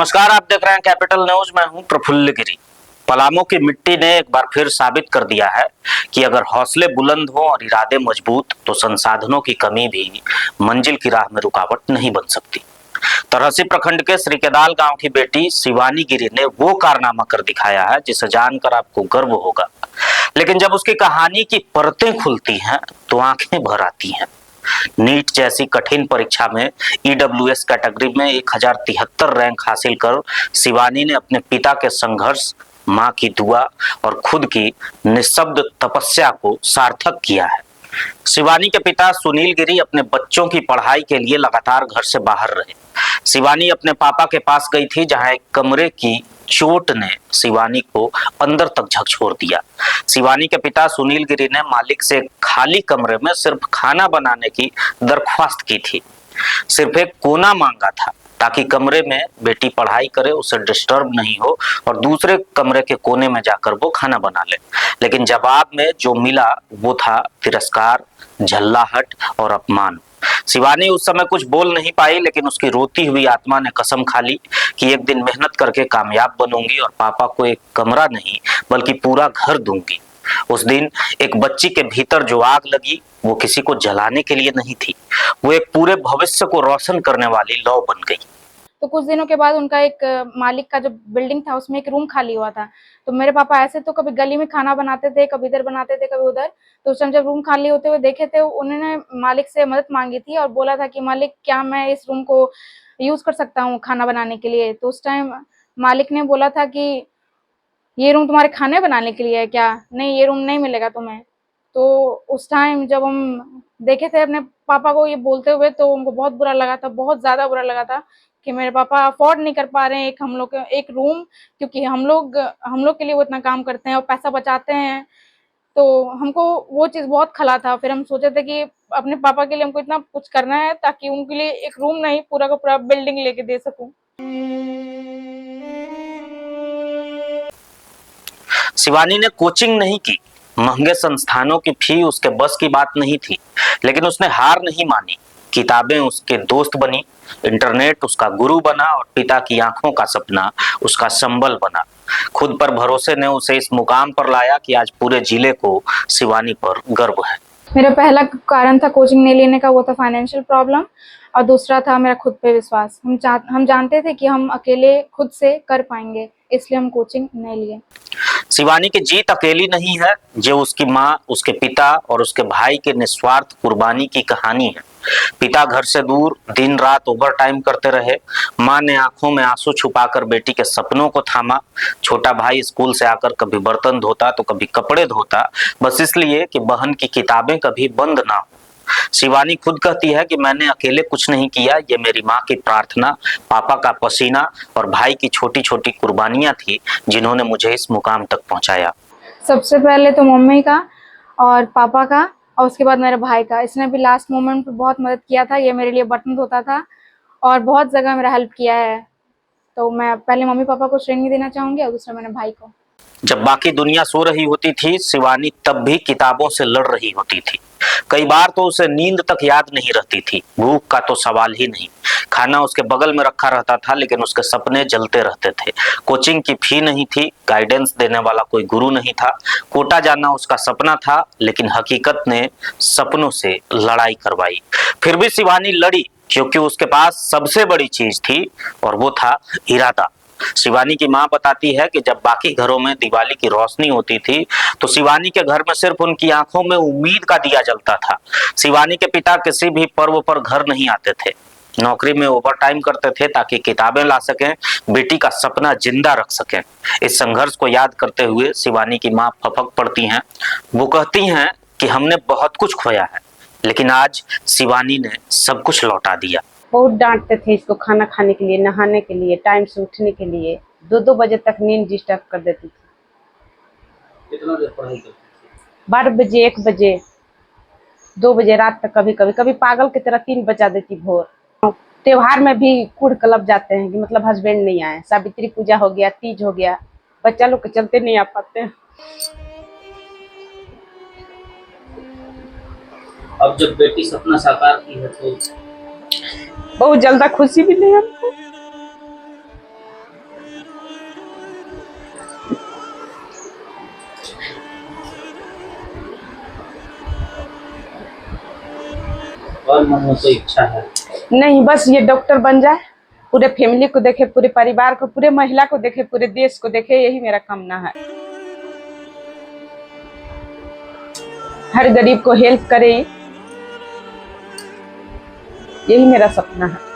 नमस्कार, आप देख रहे हैं कैपिटल न्यूज। मैं हूं प्रफुल्ल गिरी। पलामू की मिट्टी ने एक बार फिर साबित कर दिया है कि अगर हौसले बुलंद हो और इरादे मजबूत तो संसाधनों की कमी भी मंजिल की राह में रुकावट नहीं बन सकती। तरहसी प्रखंड के श्रीकेदाल गांव की बेटी शिवानी गिरी ने वो कारनामा कर दिखाया है जिसे जानकर आपको गर्व होगा, लेकिन जब उसकी कहानी की परतें खुलती हैं तो आंखें भर आती हैं। नीट जैसी कठिन परीक्षा में ईडब्ल्यूएस कैटेगरी में 1073 रैंक हासिल कर शिवानी ने अपने पिता के संघर्ष, मां की दुआ और खुद की निःशब्द तपस्या को सार्थक किया है। शिवानी के पिता सुनील गिरी अपने बच्चों की पढ़ाई के लिए लगातार घर से बाहर रहे। शिवानी अपने पापा के पास गई थी, जहां एक कमरे की चोट ने शिवानी को अंदर तक झकझोर दिया। शिवानी के पिता सुनील गिरी ने मालिक से खाली कमरे में सिर्फ खाना बनाने की दरख्वास्त की थी। सिर्फ एक कोना मांगा था ताकि कमरे में बेटी पढ़ाई करे, उसे डिस्टर्ब नहीं हो और दूसरे कमरे के कोने में जाकर वो खाना बना ले। लेकिन जवाब में जो मिला वो था तिरस्कार, झल्लाहट और अपमान। शिवानी उस समय कुछ बोल नहीं पाई, लेकिन उसकी रोती हुई आत्मा ने कसम खा ली कि एक दिन मेहनत करके कामयाब बनूंगी और पापा को एक कमरा नहीं बल्कि पूरा घर दूंगी। उस दिन एक बच्ची के भीतर जो आग लगी वो किसी को जलाने के लिए नहीं थी, वो एक पूरे भविष्य को रोशन करने वाली लौ बन गई। तो कुछ दिनों के बाद उनका एक मालिक का जो बिल्डिंग था उसमें एक रूम खाली हुआ था। तो मेरे पापा ऐसे तो कभी गली में खाना बनाते थे, कभी इधर बनाते थे, कभी उधर। तो उस टाइम जब रूम खाली होते हुए देखे थे, उन्होंने मालिक से मदद मांगी थी और बोला था कि मालिक, क्या मैं इस रूम को यूज कर सकता हूँ खाना बनाने के लिए। तो उस टाइम मालिक ने बोला था कि ये रूम तुम्हारे खाने बनाने के लिए है क्या? नहीं, ये रूम नहीं मिलेगा तुम्हें। तो उस टाइम जब हम देखे थे अपने पापा को ये बोलते हुए, तो उनको बहुत बुरा लगा था, बहुत ज्यादा बुरा लगा था कि मेरे पापा अफोर्ड नहीं कर पा रहे हैं हम लोग एक रूम, क्योंकि हम लोग के लिए वो इतना काम करते हैं और पैसा बचाते हैं। तो हमको वो चीज बहुत खला था। फिर हम सोचे थे कि अपने पापा के लिए हमको इतना कुछ करना है ताकि उनके लिए एक रूम नहीं, पूरा का पूरा बिल्डिंग लेके दे सकूं। शिवानी ने कोचिंग नहीं की, महंगे संस्थानों की फी उसके बस की बात नहीं थी, लेकिन उसने हार नहीं मानी। किताबें उसके दोस्त बनी, इंटरनेट उसका गुरु बना और पिता की आंखों का सपना उसका संबल बना। खुद पर भरोसे ने उसे इस मुकाम पर लाया कि आज पूरे जिले को शिवानी पर गर्व है। मेरा पहला कारण था कोचिंग नहीं लेने का, वो था फाइनेंशियल प्रॉब्लम, और दूसरा था मेरा खुद पे विश्वास। हम जानते थे कि हम अकेले खुद से कर पाएंगे, इसलिए हम कोचिंग नहीं लिए। शिवानी की जीत अकेली नहीं है, जो उसकी माँ, उसके पिता और उसके भाई के निस्वार्थ कुर्बानी की कहानी है। पिता घर से दूर दिन रात ओवर टाइम करते रहे, माँ ने आंखों में आंसू छुपाकर बेटी के सपनों को थामा। छोटा भाई स्कूल से आकर कभी बर्तन धोता तो कभी कपड़े धोता, बस इसलिए कि बहन की किताबें कभी बंद ना हो। शिवानी खुद कहती है कि मैंने अकेले कुछ नहीं किया, ये मेरी माँ की प्रार्थना, पापा का पसीना और भाई की छोटी छोटी कुर्बानियां थी जिन्होंने मुझे इस मुकाम तक पहुंचाया। सबसे पहले तो मम्मी का और पापा का, और उसके बाद मेरे भाई का। इसने भी लास्ट मोमेंट पे बहुत मदद किया था। ये मेरे लिए बर्तन धोता था और बहुत जगह मेरा हेल्प किया है। तो मैं पहले मम्मी पापा को श्रेणी देना चाहूंगी और दूसरा मेरे भाई को। जब बाकी दुनिया सो रही होती थी, शिवानी तब भी किताबों से लड़ रही होती थी। कई बार तो उसे नींद तक याद नहीं रहती थी, भूख का तो सवाल ही नहीं। खाना उसके बगल में रखा रहता था, लेकिन उसके सपने जलते रहते थे। कोचिंग की फी नहीं थी, गाइडेंस देने वाला कोई गुरु नहीं था। कोटा जाना उसका सपना था, लेकिन हकीकत ने सपनों से लड़ाई करवाई। फिर भी शिवानी लड़ी, क्योंकि उसके पास सबसे बड़ी चीज थी और वो था इरादा। शिवानी की मां बताती है कि जब बाकी घरों में दिवाली की रोशनी होती थी तो शिवानी के घर में सिर्फ उनकी आंखों में उम्मीद का दिया जलता था। शिवानी के पिता किसी भी पर्व पर घर नहीं आते थे, नौकरी में ओवर टाइम करते थे ताकि किताबें ला सकें, बेटी का सपना जिंदा रख सकें। इस संघर्ष को याद करते हुए शिवानी की मां फपक पड़ती हैं। वो कहती हैं कि हमने बहुत कुछ खोया है, लेकिन आज शिवानी ने सब कुछ लौटा दिया। बहुत डांटते थे इसको, खाना खाने के लिए, नहाने के लिए, टाइम से उठने के लिए। 2-2 बजे तक नींद डिस्टर्ब कर देती थी। कितना देर पढ़ाई करती थी? 12 बजे, 1 बजे, 2 बजे रात तक, कभी कभी कभी पागल की तरह 3 बजा देती भोर। त्योहार में भी कुड़ कलब जाते हैं कि मतलब हस्बैंड नहीं आए। सावित्री पूजा हो गया, तीज हो गया, बच्चा लोग के चलते नहीं आ पाते हैं। अब जब बेटी सपना साकार की है तो बहुत जल्द खुशी मिली हमको। और मन में कोई इच्छा है? नहीं, बस ये डॉक्टर बन जाए, पूरे फैमिली को देखे, पूरे परिवार को, पूरे महिला को देखे, पूरे देश को देखे, यही मेरा कामना है। हर गरीब को हेल्प करे, यही मेरा सपना है।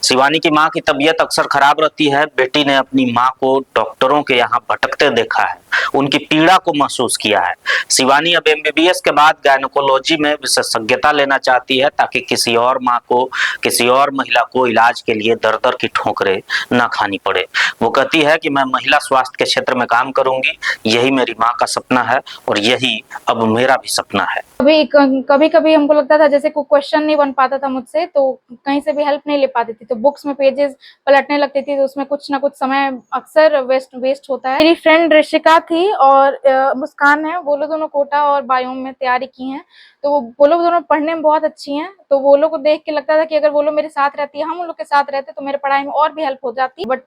शिवानी की मां की तबीयत अक्सर खराब रहती है। बेटी ने अपनी मां को डॉक्टरों के यहाँ भटकते देखा है, उनकी पीड़ा को महसूस किया है। शिवानी अब एमबीबीएस के बाद गायनेकोलॉजी में विशेषज्ञता लेना चाहती है, ताकि किसी और मां को, किसी और महिला को इलाज के लिए दर दर की ठोकरें न खानी पड़े। वो कहती है कि मैं महिला स्वास्थ्य के क्षेत्र में काम करूंगी, यही मेरी माँ का सपना है और यही अब मेरा भी सपना है। कभी कभी हमको लगता था जैसे कोई क्वेश्चन नहीं बन पाता था मुझसे, तो कहीं से भी हेल्प नहीं ले पाती थी, तो बुक्स में पेजेस पलटने लगती थी, तो उसमें कुछ ना कुछ समय अक्सर वेस्ट होता है। मेरी फ्रेंड ऋषिका थी और मुस्कान है, वो लोग दोनों कोटा और बायोम में तैयारी की हैं, तो वो लोग दोनों पढ़ने में बहुत अच्छी हैं। तो वो लोग को देख के लगता था कि अगर वो लोग मेरे साथ रहती है, हम उन लोग के साथ रहते, तो मेरे पढ़ाई में और भी हेल्प हो जाती। बट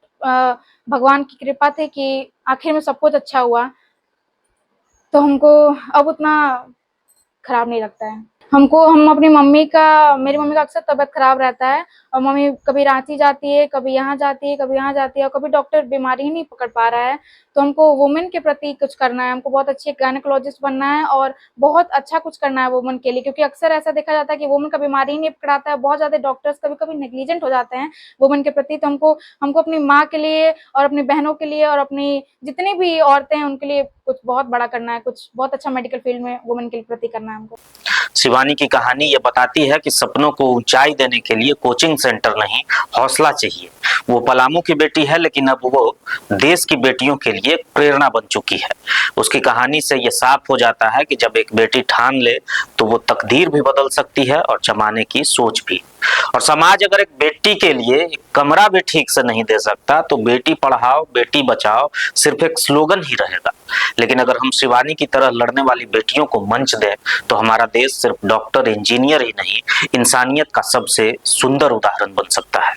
भगवान की कृपा थी कि आखिर में सब कुछ अच्छा हुआ, तो हमको अब उतना खराब नहीं लगता है। हम अपनी मेरी मम्मी का अक्सर तबीयत खराब रहता है, और मम्मी कभी रांची जाती है, कभी यहाँ जाती है, कभी यहाँ जाती है, और कभी डॉक्टर बीमारी ही नहीं पकड़ पा रहा है। तो हमको वुमेन के प्रति कुछ करना है, हमको बहुत अच्छी गायनेकोलॉजिस्ट बनना है और बहुत अच्छा कुछ करना है वुमेन के लिए, क्योंकि अक्सर ऐसा देखा जाता है कि वुमेन का बीमारी ही नहीं पकड़ाता है। बहुत ज्यादा डॉक्टर्स कभी कभी नेग्लिजेंट हो जाते हैं वुमेन के प्रति। तो हमको अपनी माँ के लिए और अपनी बहनों के लिए और अपनी जितनी भी औरतें हैं उनके लिए कुछ बहुत बड़ा करना है, कुछ बहुत अच्छा मेडिकल फील्ड में वुमेन के प्रति करना है हमको। शिवानी की कहानी ये बताती है कि सपनों को ऊंचाई देने के लिए कोचिंग सेंटर नहीं, हौसला चाहिए। वो पलामू की बेटी है, लेकिन अब वो देश की बेटियों के लिए प्रेरणा बन चुकी है। उसकी कहानी से ये साफ हो जाता है कि जब एक बेटी ठान ले तो वो तकदीर भी बदल सकती है और जमाने की सोच भी। और समाज अगर एक बेटी के लिए एक कमरा भी ठीक से नहीं दे सकता, तो बेटी पढ़ाओ बेटी बचाओ सिर्फ एक स्लोगन ही रहेगा। लेकिन अगर हम शिवानी की तरह लड़ने वाली बेटियों को मंच दें, तो हमारा देश सिर्फ डॉक्टर इंजीनियर ही नहीं, इंसानियत का सबसे सुंदर उदाहरण बन सकता है।